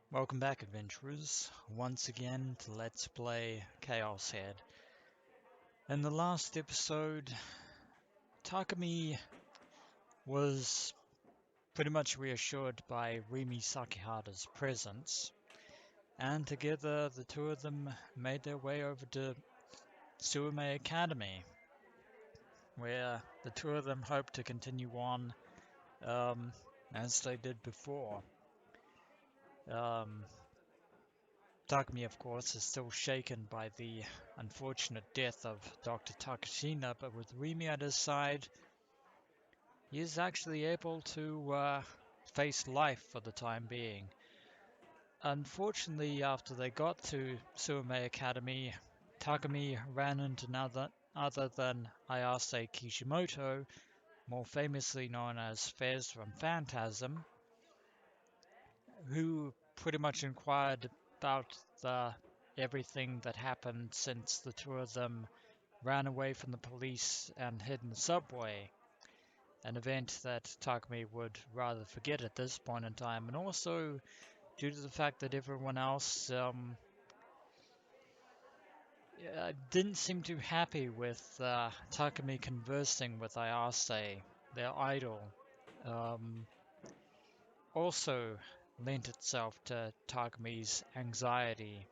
Welcome back, adventurers, once again to Let's Play ChäoS Head. In the last episode, Takumi was pretty much reassured by Rimi Sakihara's presence, and together the two of them made their way over to Suume Academy, where the two of them hoped to continue on as they did before. Takumi, of course, is still shaken by the unfortunate death of Dr. Takashina, but with Rimi at his side, he is actually able to face life for the time being. Unfortunately, after they got to Suume Academy, Takumi ran into none other than Ayase Kishimoto, more famously known as Fez from Phantasm, who pretty much inquired about everything that happened since the two of them ran away from the police and hid in the subway. An event that Takumi would rather forget at this point in time, and also due to the fact that everyone else didn't seem too happy with Takumi conversing with Ayase, their idol. Also lent itself to Takumi's anxiety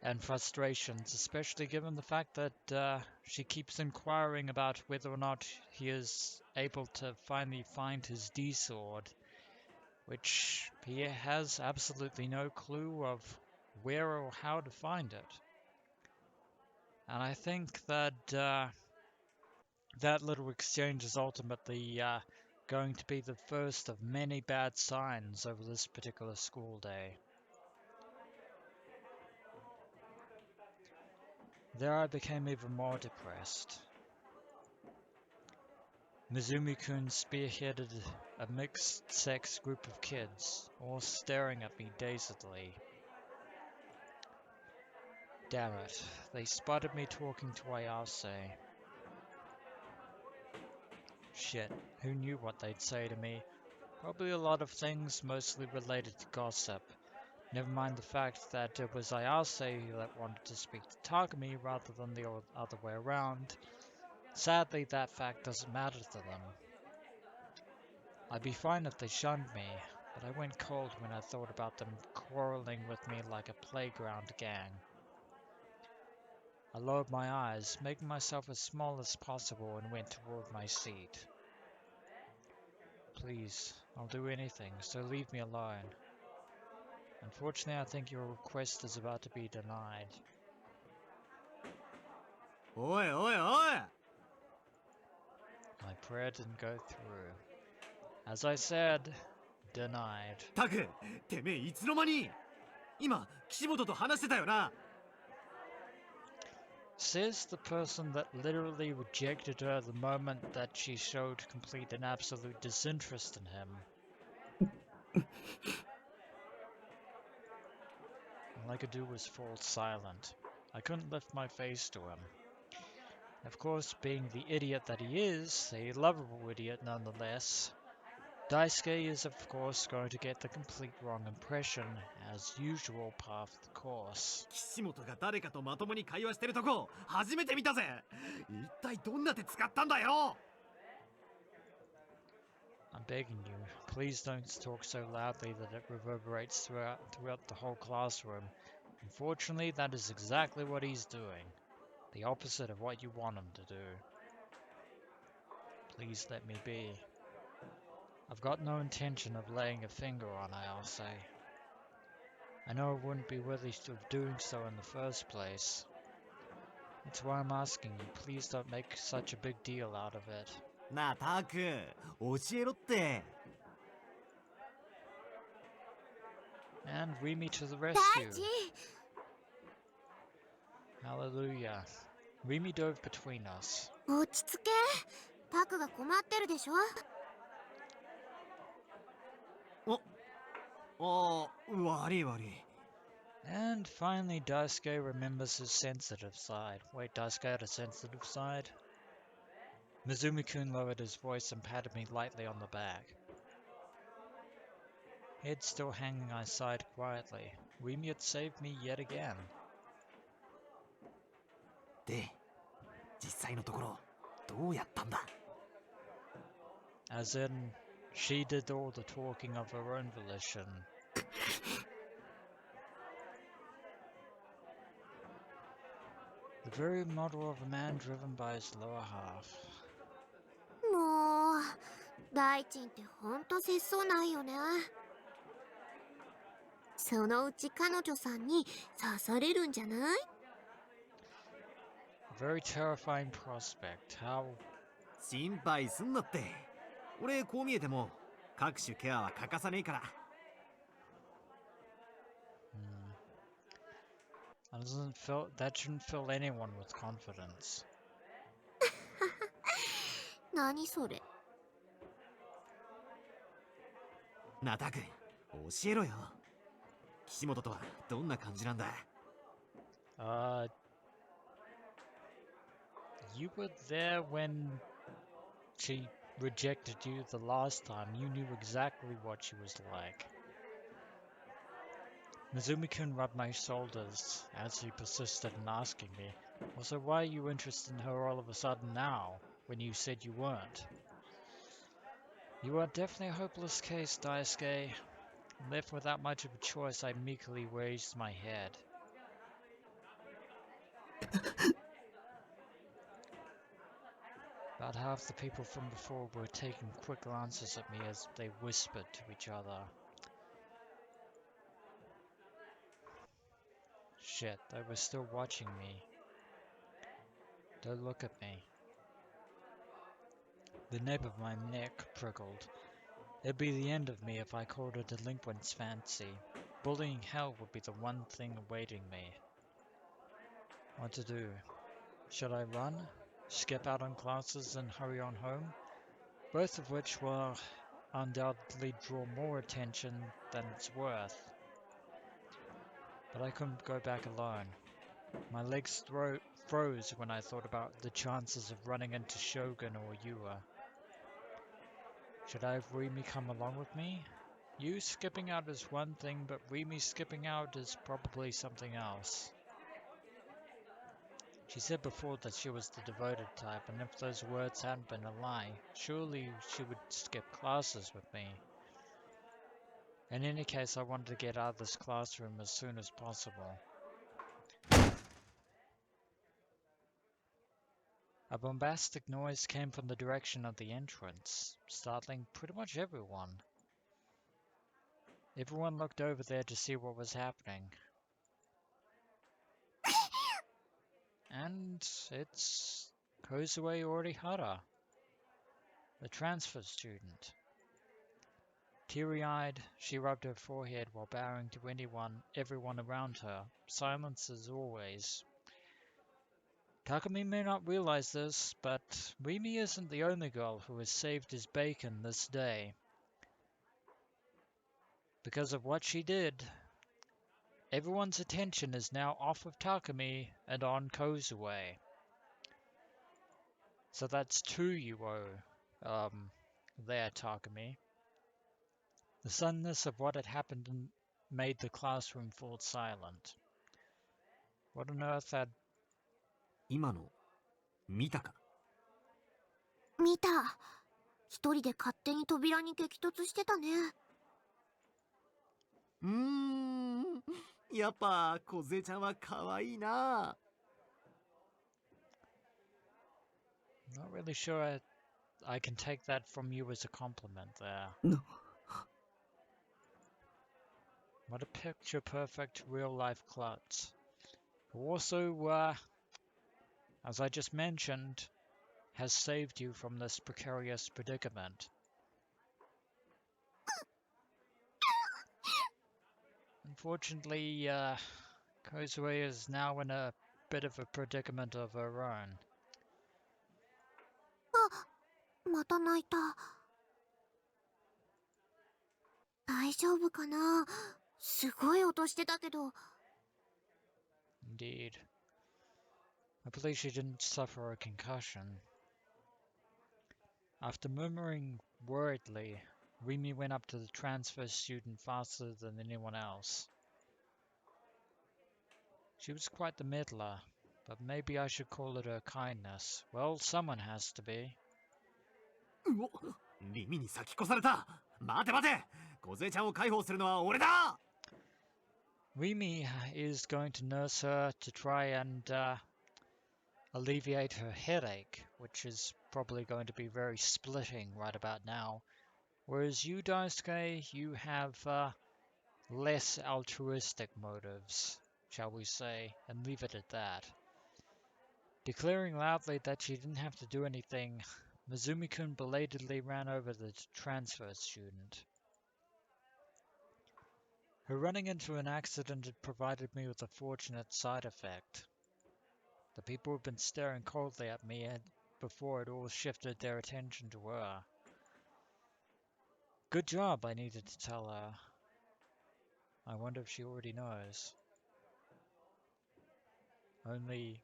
and frustrations, especially given the fact that she keeps inquiring about whether or not he is able to finally find his D-sword, which he has absolutely no clue of where or how to find it. And I think that that little exchange is ultimately going to be the first of many bad signs over this particular school day. There I became even more depressed. Mizumi-kun spearheaded a mixed-sex group of kids, all staring at me dazedly. Damn it, they spotted me talking to Ayase. Shit, who knew what they'd say to me? Probably a lot of things, mostly related to gossip. Never mind the fact that it was Ayase that wanted to speak to Takumi rather than the other way around. Sadly, that fact doesn't matter to them. I'd be fine if they shunned me, but I went cold when I thought about them quarreling with me like a playground gang. I lowered my eyes, making myself as small as possible, and went toward my seat. Please, I'll do anything, so leave me alone. Unfortunately, I think your request is about to be denied. Oi, oi, oi! My prayer didn't go through. As I said, denied. タク、てめえいつの間に今、岸本と話してたよな Says the person that literally rejected her the moment that she showed complete and absolute disinterest in him. All I could do was fall silent. I couldn't lift my face to him. Of course, being the idiot that he is, a lovable idiot nonetheless, Daisuke is of course going to get the complete wrong impression, as usual par for the course. 岸本が誰かとまともに会話してるとこ初めて見たぜ一体どんな手使ったんだよ I'm begging you, please don't talk so loudly that it reverberates throughout the whole classroom. Unfortunately, that is exactly what he's doing. The opposite of what you want him to do. Please let me be. I've got no intention of laying a finger on Ayase. I know I wouldn't be worthy of doing so in the first place. That's why I'm asking you, please don't make such a big deal out of it. なあタク、教えろって And Rimi to the rescue. Hallelujah. Rimi dove between us. 落ち着け。タクが困ってるでしょ。悪い悪い And finally, Daisuke remembers his sensitive side. Wait, Daisuke had a sensitive side? Mizumi-kun lowered his voice and patted me lightly on the back. head still hanging, I sighed quietly. Remy had saved me yet again. で、実際のところどうやったんだ? As in, she did all the talking of her own volition. The very model of a man driven by his lower half. もう大臣ってほんと節操ないよね。そのうち彼女さんに刺されるんじゃない？ A very terrifying prospect. How... 心配すんなって。俺こう見えても各種ケアは欠かさねえから。That shouldn't fill anyone with confidence. 何それ？なたくん、教えろよ。岸本とはどんな感じなんだ? You were there when she rejected you the last time. You knew exactly what she was like. Mizumi-kun rubbed my shoulders as he persisted in asking me, also, why are you interested in her all of a sudden now, when you said you weren't? You are definitely a hopeless case, Daisuke. Left without much of a choice, I meekly raised my head. About half the people from before were taking quick glances at me as they whispered to each other. Shit, they were still watching me. Don't look at me. The nape of my neck prickled. It'd be the end of me if I caught a delinquent's fancy. Bullying hell would be the one thing awaiting me. What to do? Should I run? Skip out on classes and hurry on home? Both of which will undoubtedly draw more attention than it's worth. But I couldn't go back alone. My legs froze when I thought about the chances of running into Shogun or Yua. Should I have Remy come along with me? You skipping out is one thing, but Remy skipping out is probably something else. She said before that she was the devoted type, and if those words hadn't been a lie, surely she would skip classes with me. In any case, I wanted to get out of this classroom as soon as possible. A bombastic noise came from the direction of the entrance, startling pretty much everyone. Everyone looked over there to see what was happening. And it's Kozue Orihara, the transfer student. Teary-eyed, she rubbed her forehead while bowing to everyone around her, silence as always. Takumi may not realize this, but Remy isn't the only girl who has saved his bacon this day. Because of what she did, everyone's attention is now off of Takumi and on Kozue. So that's 2 you owe, there, Takumi. The suddenness of what had happened made the classroom fall silent. What on earth had... 今の見たか? 見た。一人で勝手に扉に激突してたね。やっぱ梢ちゃんは可愛いな。Not really sure I can take that from you as a compliment there. What a picture-perfect real-life klutz. Who also, as I just mentioned, has saved you from this precarious predicament. Unfortunately, Kozue is now in a bit of a predicament of her own. あ、また泣いた。大丈夫かな？すごい音してたけど。Indeed. I believe she didn't suffer a concussion. After murmuring worriedly, Rimi went up to the transfer student faster than anyone else. She was quite the meddler, but maybe I should call it her kindness. Well, someone has to be. うお、耳に先越された。待て待て、梢ちゃんを解放するのは俺だ。 Rimi is going to nurse her to try and alleviate her headache, which is probably going to be very splitting right about now. Whereas you, Daisuke, you have less altruistic motives, shall we say, and leave it at that. Declaring loudly that she didn't have to do anything, Mizumi-kun belatedly ran over the transfer student. Her running into an accident had provided me with a fortunate side effect. The people had been staring coldly at me before it all shifted their attention to her. Good job, I needed to tell her. I wonder if she already knows. Only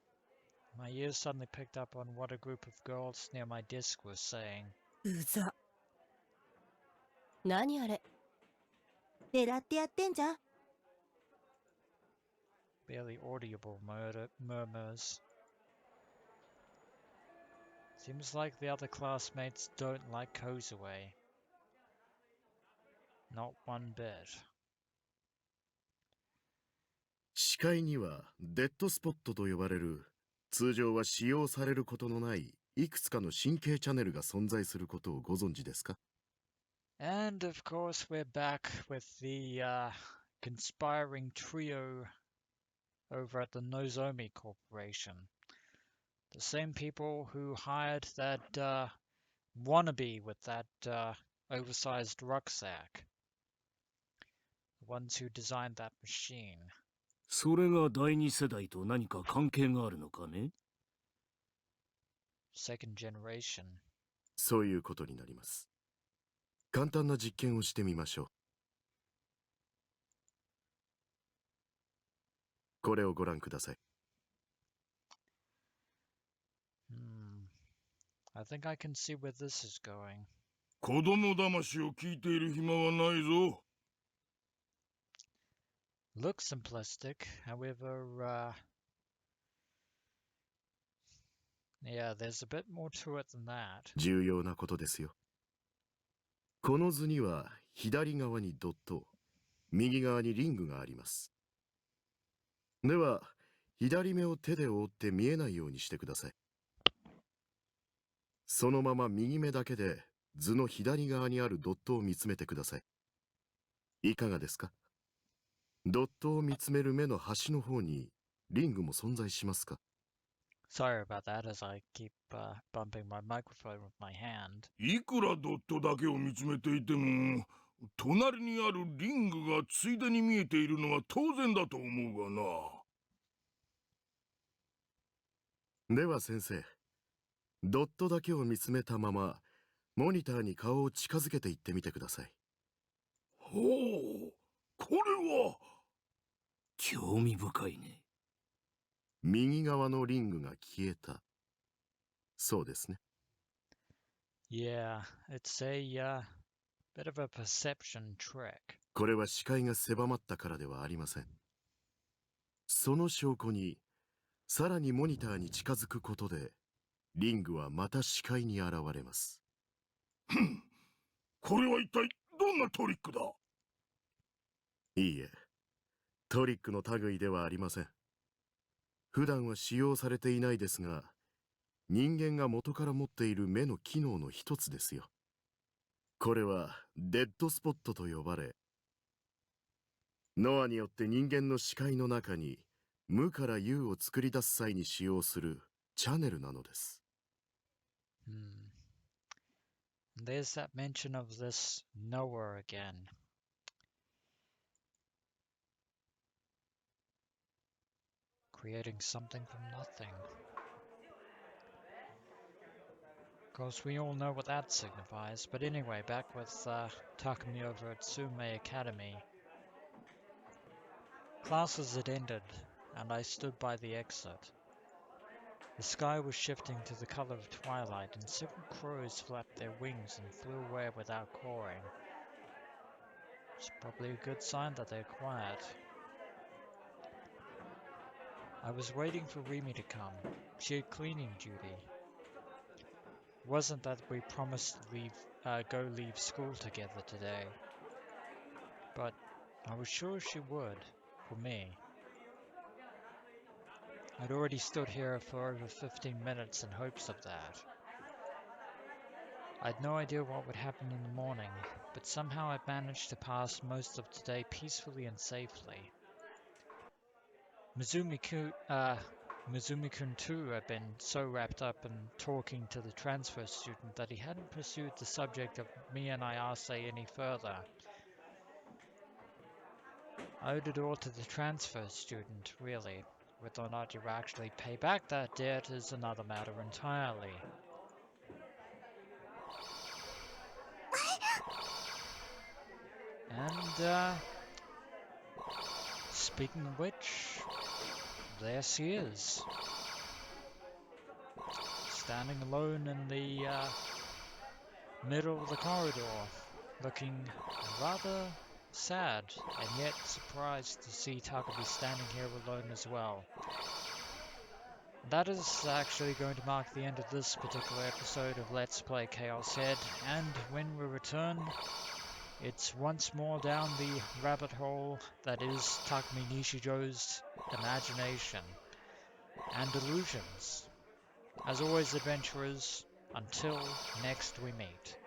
my ears suddenly picked up on what a group of girls near my disc was saying. うざ。何あれ。狙ってやってんじゃん。 Barely audible murmurs. Seems like the other classmates don't like Kozue. Not one bit. 視界にはデッドスポットと呼ばれる通常は使用されることのないいくつかの神経チャネルが存在することをご存知ですか？ And of course we're back with the conspiring trio over at the Nozomi Corporation. The same people who hired that wannabe with that oversized rucksack. The ones who designed that machine. それが第二世代と何か関係があるのかね？ Second generation. そういうことになります。簡単な実験をしてみましょう。これをご覧ください。I think I can see where this is going. 子供騙しを聞いている暇はないぞ。Looks simplistic, however, yeah, there's a bit more to it than that. 重要なことですよ。この図には左側にドット、右側にリングがあります。では、左目を手で覆って見えないようにしてください。そのまま右目だけで図の左側にあるドットを見つめてください。いかがですか？ドットを見つめる目の端の方にリングも存在しますか？ Sorry about that as I keep bumping my microphone with my hand. いくらドットだけを見つめていても、隣にあるリングがついでに見えているのは当然だと思うがな。では先生、ドットだけを見つめたままモニターに顔を近づけていってみてください。ほう、これは興味深いね。右側のリングが消えた。そうですね。Yeah, it's a bit of a perception trick. これは視界が狭まったからではありません。その証拠に、さらにモニターに近づくことで、リングはまた視界に現れます。これは一体どんなトリックだ？いいえ、トリックの類ではありません。普段は使用されていないですが、人間が元から持っている目の機能の一つですよ。これはデッドスポットと呼ばれ、ノアによって人間の視界の中に無から有を作り出す際に使用するチャネルなのです。There's that mention of this knower again. Creating something from nothing. Of course, we all know what that signifies, but anyway, back with Takumi over at Sume Academy. Classes had ended, and I stood by the exit. The sky was shifting to the color of twilight, and several crows flapped their wings and flew away without cawing. It's probably a good sign that they're quiet. I was waiting for Rimi to come. She had cleaning duty. It wasn't that we promised to leave school together today, but I was sure she would, for me. I'd already stood here for over 15 minutes in hopes of that. I had no idea what would happen in the morning, but somehow I managed to pass most of today peacefully and safely. Mizumi-kun too had been so wrapped up in talking to the transfer student that he hadn't pursued the subject of me and Ayase any further. I owed it all to the transfer student, really. Whether or not you actually pay back that debt is another matter entirely. And, speaking of which, there she is. Standing alone in the, middle of the corridor, looking rather sad, and yet surprised to see Takumi standing here alone as well. That is actually going to mark the end of this particular episode of Let's Play ChäoS Head, and when we return, it's once more down the rabbit hole that is Takumi Nishijo's imagination and delusions. As always, adventurers, until next we meet.